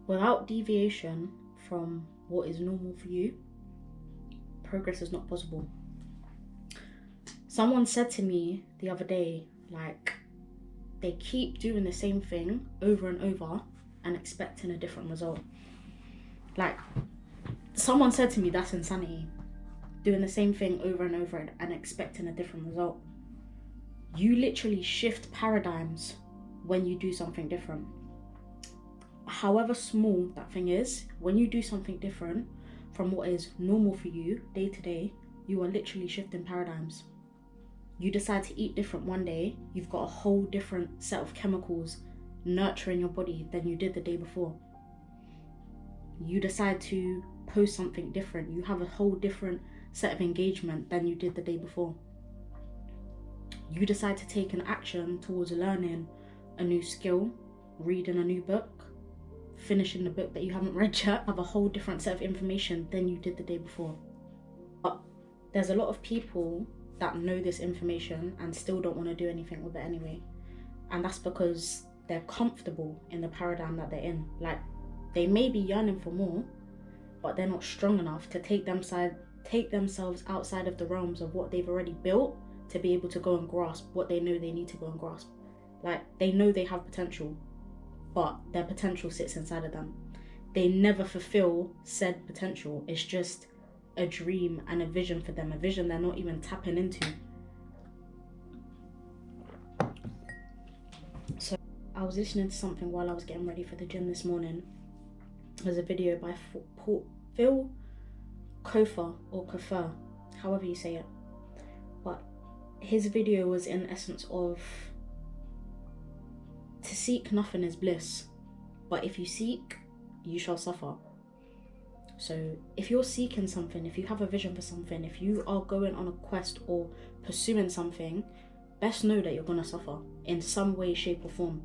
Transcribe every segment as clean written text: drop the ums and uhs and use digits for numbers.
Without deviation from what is normal for you, progress is not possible. Someone said to me the other day, like, they keep doing the same thing over and over and expecting a different result. Like, someone said to me, that's insanity. Doing the same thing over and over and expecting a different result. You literally shift paradigms when you do something different. However small that thing is, when you do something different from what is normal for you day to day, you are literally shifting paradigms. You decide to eat different one day, you've got a whole different set of chemicals nurturing your body than you did the day before. You decide to post something different, you have a whole different set of engagement than you did the day before. You decide to take an action towards learning a new skill, reading a new book, finishing the book that you haven't read yet, have a whole different set of information than you did the day before. But there's a lot of people that know this information and still don't want to do anything with it anyway. And that's because they're comfortable in the paradigm that they're in. Like, they may be yearning for more, but they're not strong enough to take themselves outside of the realms of what they've already built to be able to go and grasp what they know they need to go and grasp. Like, they know they have potential, but their potential sits inside of them. They never fulfill said potential. It's just a dream and a vision for them, a vision they're not even tapping into. So I was listening to something while I was getting ready for the gym this morning. There's a video by Phil Kofer, or Kofer, however you say it. But his video was in essence of, to seek nothing is bliss, but if you seek, you shall suffer. So if you're seeking something, if you have a vision for something, if you are going on a quest or pursuing something, best know that you're going to suffer in some way, shape or form.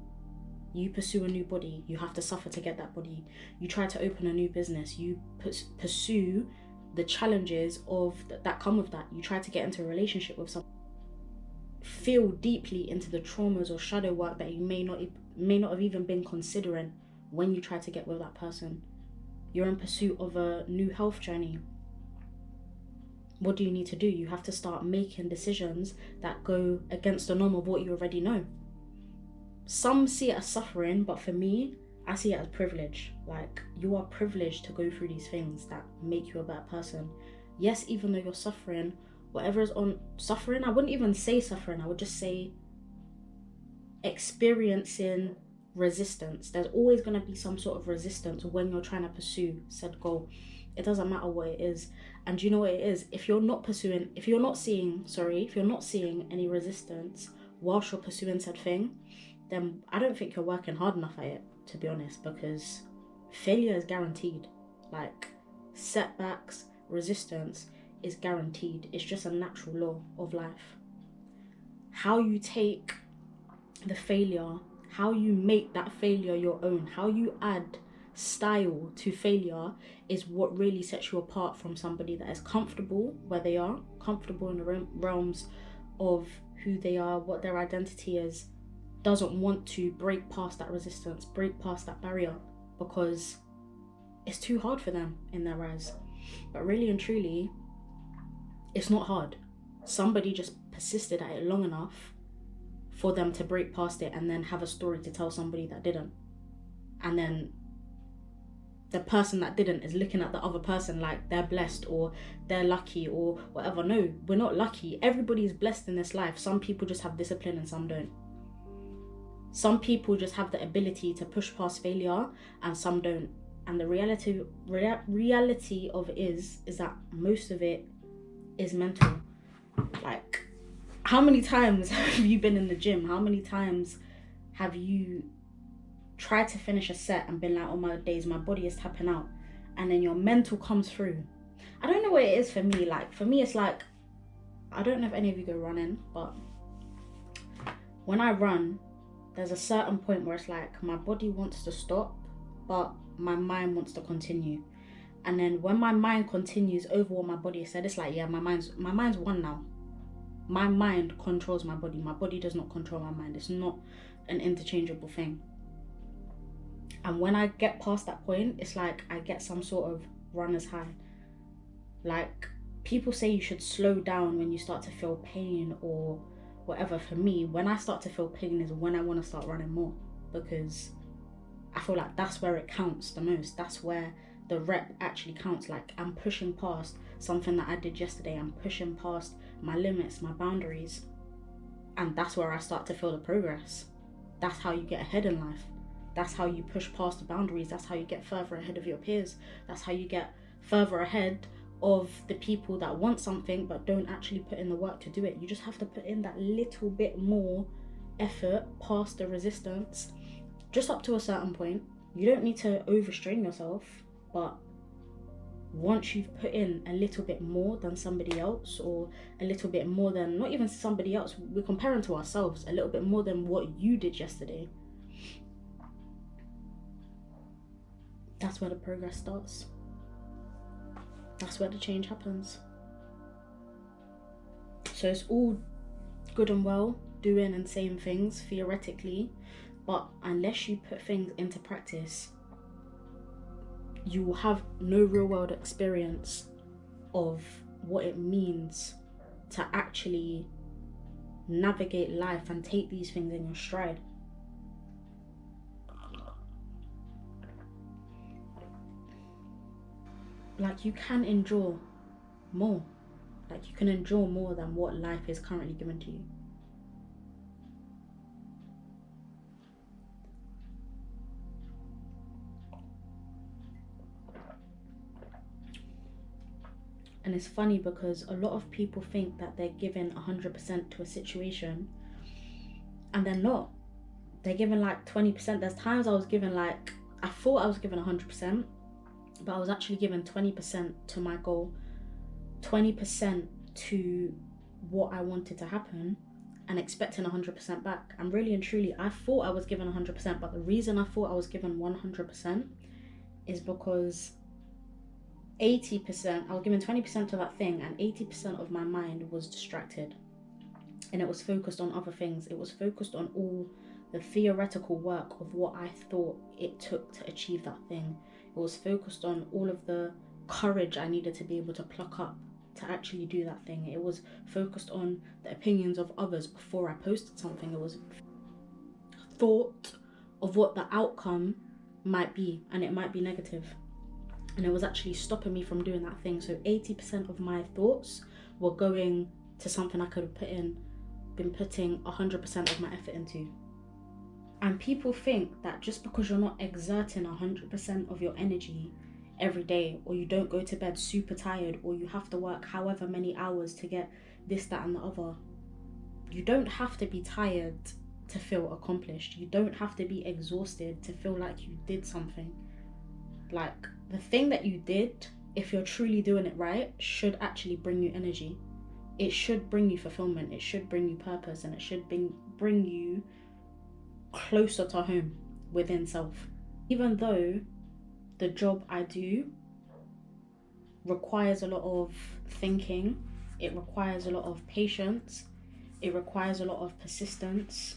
You pursue a new body, you have to suffer to get that body. You try to open a new business, you pursue the challenges of that come with that. You try to get into a relationship with someone, feel deeply into the traumas or shadow work that you may not have even been considering when you try to get with that person. You're in pursuit of a new health journey. What do you need to do? You have to start making decisions that go against the norm of what you already know. Some see it as suffering, but for me, I see it as privilege. Like, you are privileged to go through these things that make you a better person. Yes, even though you're suffering, whatever is on suffering, I wouldn't even say suffering, I would just say experiencing resistance. There's always going to be some sort of resistance when you're trying to pursue said goal. It doesn't matter what it is. And you know what it is? If you're not seeing any resistance whilst you're pursuing said thing, then I don't think you're working hard enough at it, to be honest, because failure is guaranteed. Like, setbacks, resistance is guaranteed. It's just a natural law of life. How you take the failure, how you make that failure your own, how you add style to failure is what really sets you apart from somebody that is comfortable where they are, comfortable in the realms of who they are, what their identity is, doesn't want to break past that resistance, break past that barrier, because it's too hard for them in their eyes. But really and truly, it's not hard. Somebody just persisted at it long enough for them to break past it and then have a story to tell somebody that didn't. And then the person that didn't is looking at the other person like they're blessed or they're lucky or whatever. No, we're not lucky. Everybody is blessed in this life. Some people just have discipline and some don't. Some people just have the ability to push past failure and some don't. And the reality of it is that most of it is mental. Like, how many times have you been in the gym? How many times have you tried to finish a set and been like, oh my days, my body is tapping out, and then your mental comes through? I don't know what it is for me. Like, for me, it's like, I don't know if any of you go running, but when I run, there's a certain point where it's like my body wants to stop, but my mind wants to continue. And then when my mind continues over what my body has said, it's like, yeah, my mind's won now. My mind controls my body. My body does not control my mind. It's not an interchangeable thing. And when I get past that point, it's like I get some sort of runner's high. Like, people say you should slow down when you start to feel pain or whatever. For me, when I start to feel pain is when I want to start running more, because I feel like that's where it counts the most. That's where the rep actually counts. Like, I'm pushing past something that I did yesterday. I'm pushing past my limits, my boundaries. And that's where I start to feel the progress. That's how you get ahead in life. That's how you push past the boundaries. That's how you get further ahead of your peers. That's how you get further ahead of the people that want something but don't actually put in the work to do it. You just have to put in that little bit more effort past the resistance, just up to a certain point. You don't need to overstrain yourself, but once you've put in a little bit more than somebody else, or a little bit more than, not even somebody else, we're comparing to ourselves, a little bit more than what you did yesterday, that's where the progress starts. That's where the change happens. So it's all good and well doing and saying things theoretically, but unless you put things into practice, you will have no real world experience of what it means to actually navigate life and take these things in your stride. Like, you can endure more. Like, you can endure more than what life is currently given to you. And it's funny because a lot of people think that they're giving 100% to a situation, and they're not. They're giving like 20%. There's times I was given like, I thought I was given 100%, but I was actually given 20% to my goal, 20% to what I wanted to happen, and expecting 100% back. And really and truly, I thought I was given 100%, but the reason I thought I was given 100% is because 80%, I was given 20% to that thing, and 80% of my mind was distracted. And it was focused on other things. It was focused on all the theoretical work of what I thought it took to achieve that thing. It was focused on all of the courage I needed to be able to pluck up to actually do that thing. It was focused on the opinions of others before I posted something. It was thought of what the outcome might be, and it might be negative. And it was actually stopping me from doing that thing. So 80% of my thoughts were going to something I could have been putting 100% of my effort into. And people think that just because you're not exerting 100% of your energy every day, or you don't go to bed super tired, or you have to work however many hours to get this, that, and the other, you don't have to be tired to feel accomplished. You don't have to be exhausted to feel like you did something. Like, the thing that you did, if you're truly doing it right, should actually bring you energy. It should bring you fulfillment. It should bring you purpose, and it should bring you closer to home within self. Even though the job I do requires a lot of thinking, it requires a lot of patience, it requires a lot of persistence,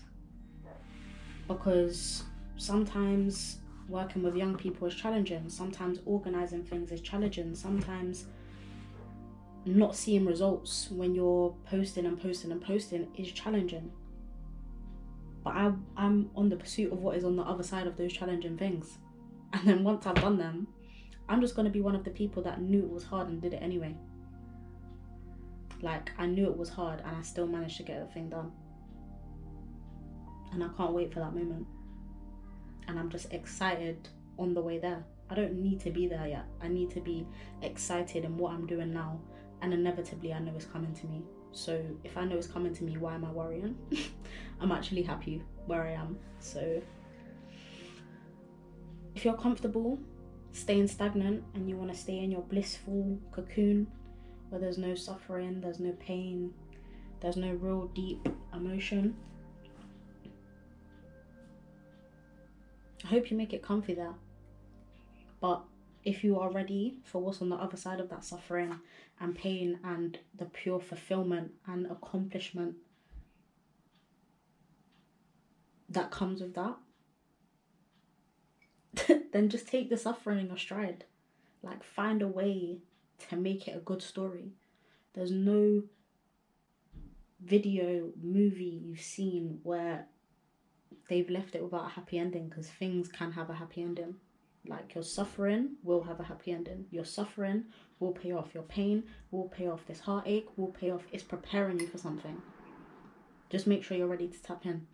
because sometimes working with young people is challenging, sometimes organizing things is challenging, sometimes not seeing results when you're posting is challenging. But I'm on the pursuit of what is on the other side of those challenging things. And then once I've done them, I'm just going to be one of the people that knew it was hard and did it anyway. Like, I knew it was hard and I still managed to get the thing done. And I can't wait for that moment. And I'm just excited on the way there. I don't need to be there yet. I need to be excited in what I'm doing now. And inevitably, I know it's coming to me. So if I know it's coming to me, why am I worrying? I'm actually happy where I am. So if you're comfortable staying stagnant and you want to stay in your blissful cocoon where there's no suffering, there's no pain, there's no real deep emotion, I hope you make it comfy there. But if you are ready for what's on the other side of that suffering and pain and the pure fulfillment and accomplishment that comes with that, then just take the suffering in your stride. Like, find a way to make it a good story. There's no video, movie you've seen where they've left it without a happy ending, because things can have a happy ending. Like, your suffering will have a happy ending. Your suffering will pay off. Your pain will pay off. This heartache will pay off. It's preparing you for something. Just make sure you're ready to tap in.